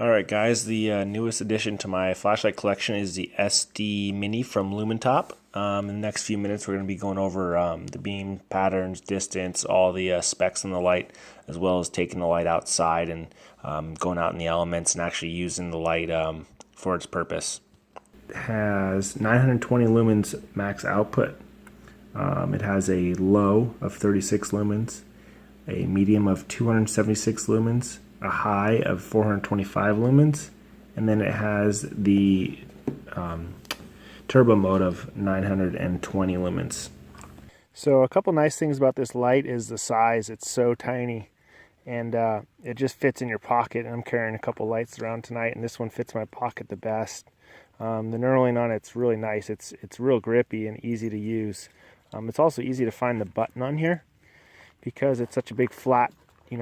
Alright guys, the newest addition to my flashlight collection is the sdmini from Lumentop. In the next few minutes we're going to be going over the beam patterns, distance, all the specs on the light, as well as taking the light outside and going out in the elements and actually using the light for its purpose. It has 920 lumens max output. It has a low of 36 lumens, a medium of 276 lumens, a high of 425 lumens, and then it has the turbo mode of 920 lumens. So a couple nice things about this light is the size. It's so tiny, and it just fits in your pocket. And I'm carrying a couple lights around tonight, and this one fits my pocket the best. The knurling on it's really nice. It's real grippy and easy to use. It's also easy to find the button on here because it's such a big flat,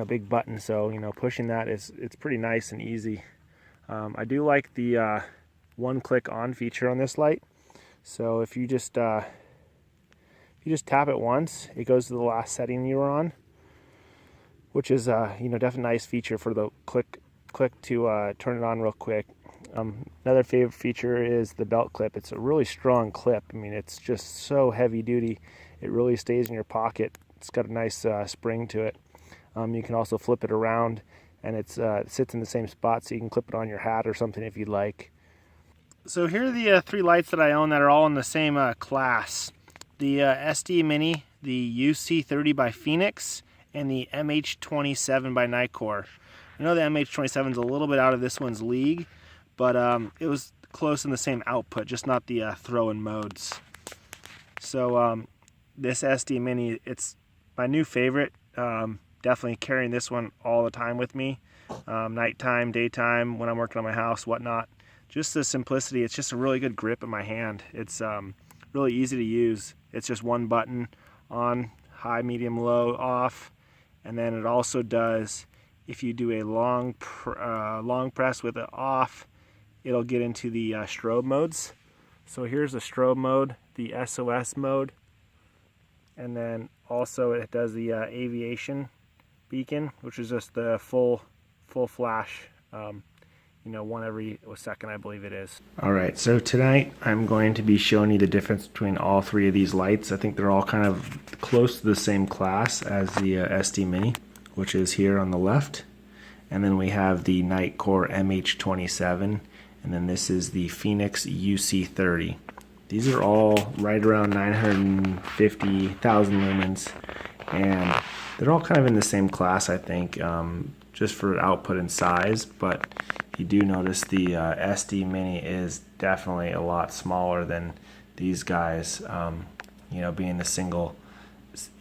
big button. So pushing that it's pretty nice and easy. I do like the one-click on feature on this light. So if you just tap it once, it goes to the last setting you were on, which is definitely a nice feature for the click to turn it on real quick. Another favorite feature is the belt clip. It's a really strong clip. I mean, it's just so heavy duty. It really stays in your pocket. It's got a nice spring to it. You can also flip it around, and it sits in the same spot, so you can clip it on your hat or something if you'd like. So here are the three lights that I own that are all in the same class. The sdmini, the UC30 by Phoenix, and the MH27 by Nikkor. I know the MH27 is a little bit out of this one's league, but it was close in the same output, just not the throw-in modes. So this sdmini, it's my new favorite. Definitely carrying this one all the time with me, nighttime, daytime, when I'm working on my house, whatnot. Just the simplicity. It's just a really good grip in my hand. It's really easy to use. It's just one button on, high, medium, low, off, and then it also does, if you do a long press with it off, it'll get into the strobe modes. So here's the strobe mode, the SOS mode, and then also it does the aviation beacon, which is just the full flash, one every second, I believe it is. Alright, so tonight I'm going to be showing you the difference between all three of these lights. I think they're all kind of close to the same class as the sdmini, which is here on the left. And then we have the Nikkor MH27, and then this is the Phoenix UC30. These are all right around 950,000 lumens, and they're all kind of in the same class, I think, just for output and size. But you do notice the sdmini is definitely a lot smaller than these guys. Being the single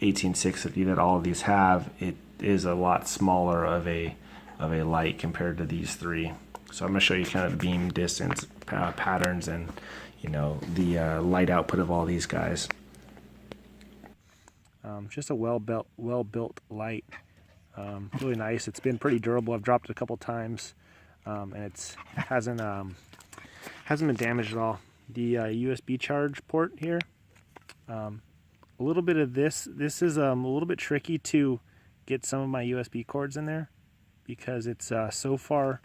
18650 that all of these have, it is a lot smaller of a light compared to these three. So I'm going to show you kind of the beam distance patterns and the light output of all these guys. Just a well built light. Really nice. It's been pretty durable. I've dropped it a couple times, and it hasn't been damaged at all. The USB charge port here. A little bit of this. This is a little bit tricky to get some of my USB cords in there because it's so far.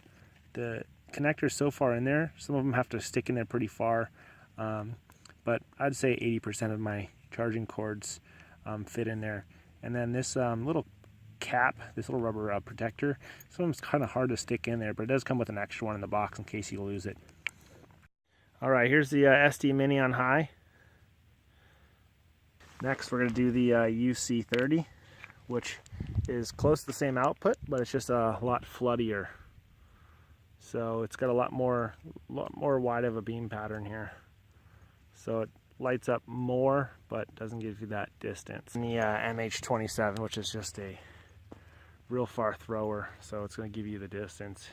The connector's so far in there. Some of them have to stick in there pretty far, but I'd say 80% of my charging cords fit in there. And then this little cap, this little rubber protector, some of them's kind of hard to stick in there, but it does come with an extra one in the box in case you lose it. Alright, here's the sdmini on high. Next we're going to do the UC30, which is close to the same output, but it's just a lot floodier. So it's got a lot more wide of a beam pattern here. So it lights up more, but doesn't give you that distance. And the MH27, which is just a real far thrower, so it's going to give you the distance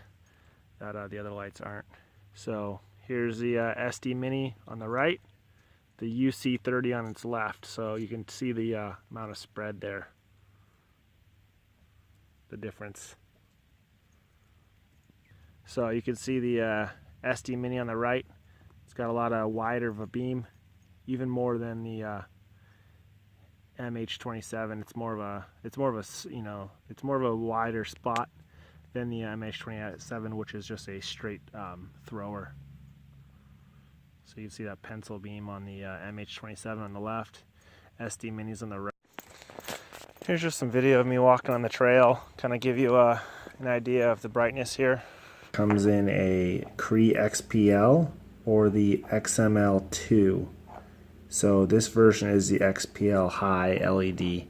that the other lights aren't. So here's the sdmini on the right, the UC30 on its left. So you can see the amount of spread there, the difference. So you can see the sdmini on the right. It's got a lot wider of a beam, even more than the MH27. It's more of a wider spot than the MH27, which is just a straight thrower. So you can see that pencil beam on the MH27 on the left, SD minis on the right. Here's just some video of me walking on the trail, kind of give you an idea of the brightness here. Comes in a Cree XPL or the XML2. So this version is the XPL high LED.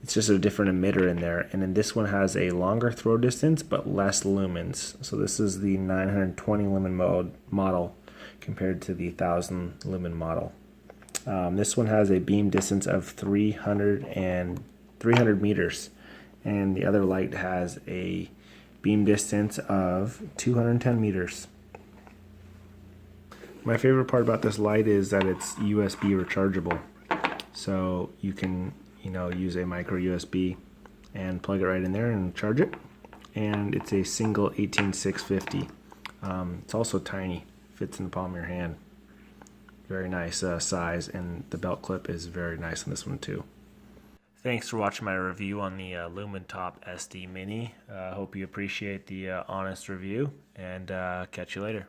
It's just a different emitter in there, and then this one has a longer throw distance but less lumens. So this is the 920 lumen model compared to the 1000 lumen model. This one has a beam distance of 300 meters, and the other light has a beam distance of 210 meters. My favorite part about this light is that it's USB rechargeable, so you can use a micro USB and plug it right in there and charge it. And it's a single 18650. It's also tiny, fits in the palm of your hand. Very nice size, and the belt clip is very nice on this one too. Thanks for watching my review on the lumentop SD Mini. Hope you appreciate the honest review, and catch you later.